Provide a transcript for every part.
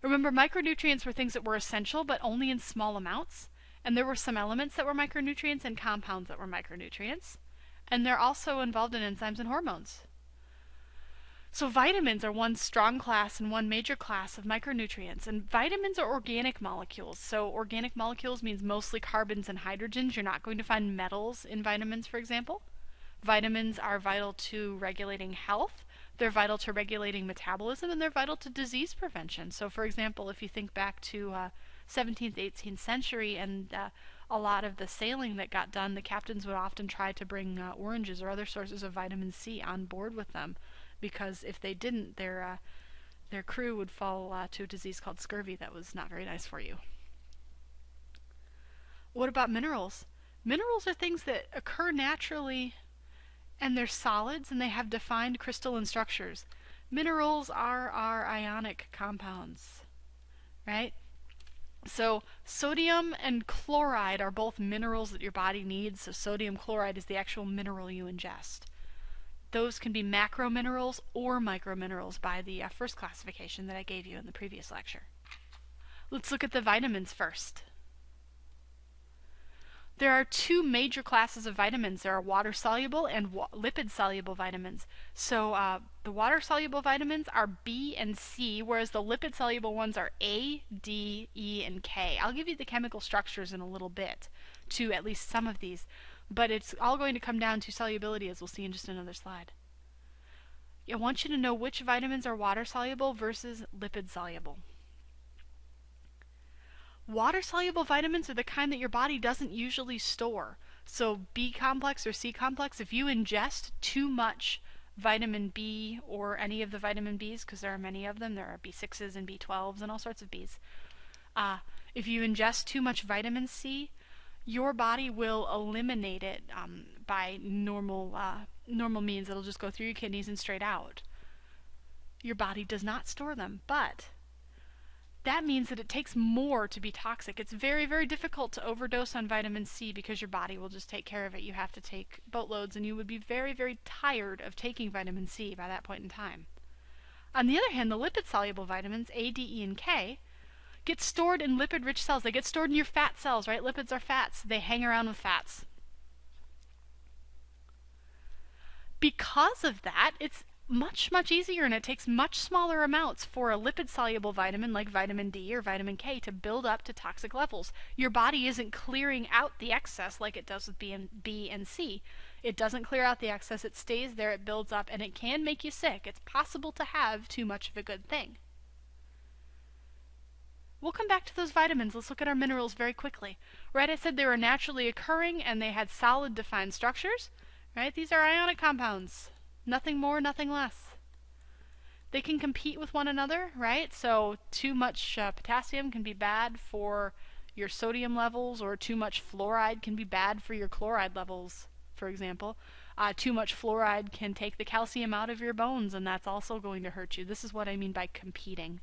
Remember, micronutrients were things that were essential but only in small amounts, and there were some elements that were micronutrients and compounds that were micronutrients, and they're also involved in enzymes and hormones. So vitamins are one strong class and one major class of micronutrients, and vitamins are organic molecules. So organic molecules means mostly carbons and hydrogens. You're not going to find metals in vitamins, for example. Vitamins are vital to regulating health, they're vital to regulating metabolism, and they're vital to disease prevention. So for example, if you think back to 17th, 18th century and a lot of the sailing that got done, the captains would often try to bring oranges or other sources of vitamin C on board with them, because if they didn't, their crew would fall to a disease called scurvy that was not very nice for you. What about minerals? Minerals are things that occur naturally, and they're solids, and they have defined crystalline structures. Minerals are our ionic compounds, right? So sodium and chloride are both minerals that your body needs. So sodium chloride is the actual mineral you ingest. Those can be macrominerals or microminerals by the first classification that I gave you in the previous lecture. Let's look at the vitamins first. There are two major classes of vitamins. There are water-soluble and lipid-soluble vitamins. So the water-soluble vitamins are B and C, whereas the lipid-soluble ones are A, D, E, and K. I'll give you the chemical structures in a little bit to at least some of these, but it's all going to come down to solubility, as we'll see in just another slide. I want you to know which vitamins are water-soluble versus lipid-soluble. Water-soluble vitamins are the kind that your body doesn't usually store. So B complex or C complex, if you ingest too much vitamin B or any of the vitamin Bs, because there are many of them, there are B6s and B12s and all sorts of Bs. If you ingest too much vitamin C, your body will eliminate it by normal means. It'll just go through your kidneys and straight out. Your body does not store them, but that means that it takes more to be toxic. It's very, very difficult to overdose on vitamin C because your body will just take care of it. You have to take boatloads, and you would be very, very tired of taking vitamin C by that point in time. On the other hand, the lipid-soluble vitamins, A, D, E, and K, get stored in lipid-rich cells. They get stored in your fat cells, right? Lipids are fats. They hang around with fats. Because of that, it's much, much easier, and it takes much smaller amounts for a lipid-soluble vitamin like vitamin D or vitamin K to build up to toxic levels. Your body isn't clearing out the excess like it does with B and C. It doesn't clear out the excess. It stays there, it builds up, and it can make you sick. It's possible to have too much of a good thing. We'll come back to those vitamins. Let's look at our minerals very quickly. Right, I said they were naturally occurring and they had solid defined structures. Right, these are ionic compounds. Nothing more, nothing less. They can compete with one another, right? So too much potassium can be bad for your sodium levels, or too much fluoride can be bad for your chloride levels, for example. Too much fluoride can take the calcium out of your bones, and that's also going to hurt you. This is what I mean by competing.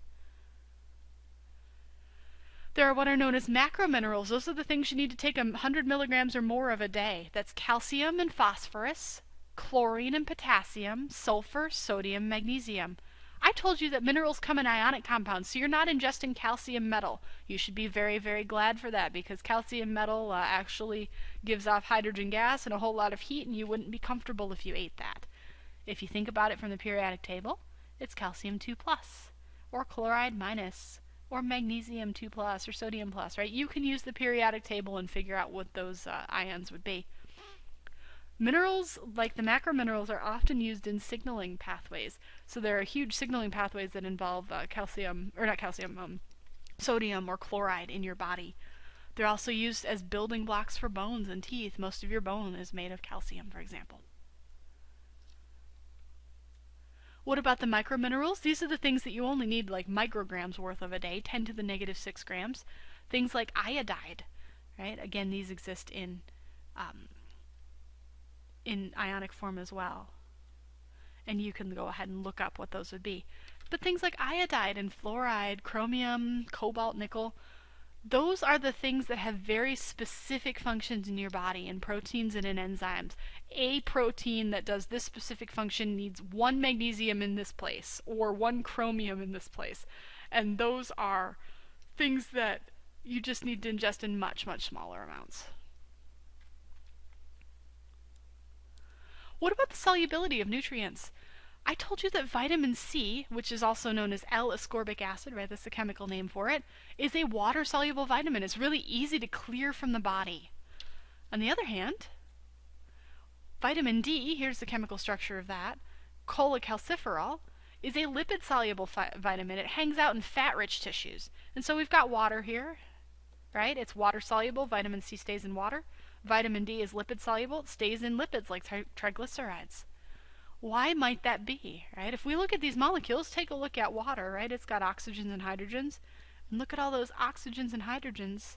There are what are known as macrominerals. Those are the things you need to take 100 milligrams or more of a day. That's calcium and phosphorus, chlorine and potassium, sulfur, sodium, magnesium. I told you that minerals come in ionic compounds, so you're not ingesting calcium metal. You should be very, very glad for that, because calcium metal actually gives off hydrogen gas and a whole lot of heat, and you wouldn't be comfortable if you ate that. If you think about it from the periodic table, it's calcium 2+, or chloride minus, or magnesium 2+, or sodium plus, right? You can use the periodic table and figure out what those ions would be. Minerals, like the macrominerals, are often used in signaling pathways. So there are huge signaling pathways that involve sodium or chloride in your body. They're also used as building blocks for bones and teeth. Most of your bone is made of calcium, for example. What about the microminerals? These are the things that you only need like micrograms worth of a day, 10 to the negative 6 grams. Things like iodide, right? Again, these exist in ionic form as well. And you can go ahead and look up what those would be. But things like iodide and fluoride, chromium, cobalt, nickel, Those are the things that have very specific functions in your body, in proteins and in enzymes. A protein that does this specific function needs 1 magnesium in this place or 1 chromium in this place. And those are things that you just need to ingest in much, much smaller amounts. What about the solubility of nutrients? I told you that vitamin C, which is also known as L-ascorbic acid, right, that's the chemical name for it, is a water-soluble vitamin. It's really easy to clear from the body. On the other hand, vitamin D, here's the chemical structure of that, cholecalciferol, is a lipid-soluble vitamin. It hangs out in fat-rich tissues. And so we've got water here, right? It's water-soluble. Vitamin C stays in water. Vitamin D is lipid-soluble. It stays in lipids like triglycerides. Why might that be, right? If we look at these molecules, take a look at water, right? It's got oxygens and hydrogens. And look at all those oxygens and hydrogens,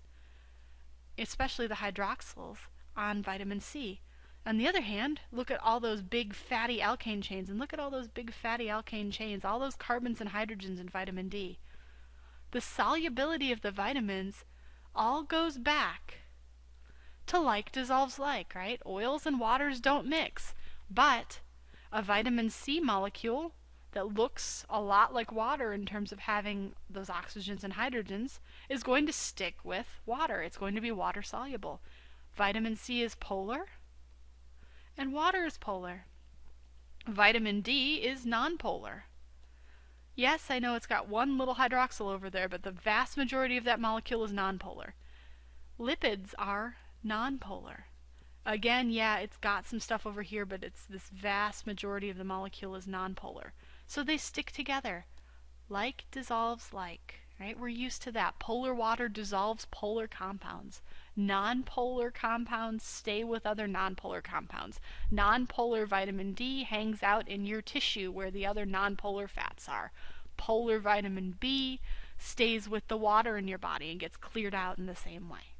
especially the hydroxyls, on vitamin C. On the other hand, look at all those big fatty alkane chains, and look at all those big fatty alkane chains, all those carbons and hydrogens in vitamin D. The solubility of the vitamins all goes back to like dissolves like, right? Oils and waters don't mix, but a vitamin C molecule that looks a lot like water in terms of having those oxygens and hydrogens is going to stick with water. It's going to be water soluble. Vitamin C is polar, and water is polar. Vitamin D is nonpolar. Yes, I know it's got one little hydroxyl over there, but the vast majority of that molecule is nonpolar. Lipids are nonpolar. Again, yeah, it's got some stuff over here, but it's this vast majority of the molecule is nonpolar. So they stick together. Like dissolves like, right? We're used to that. Polar water dissolves polar compounds. Nonpolar compounds stay with other nonpolar compounds. Nonpolar vitamin D hangs out in your tissue where the other nonpolar fats are. Polar vitamin B stays with the water in your body and gets cleared out in the same way.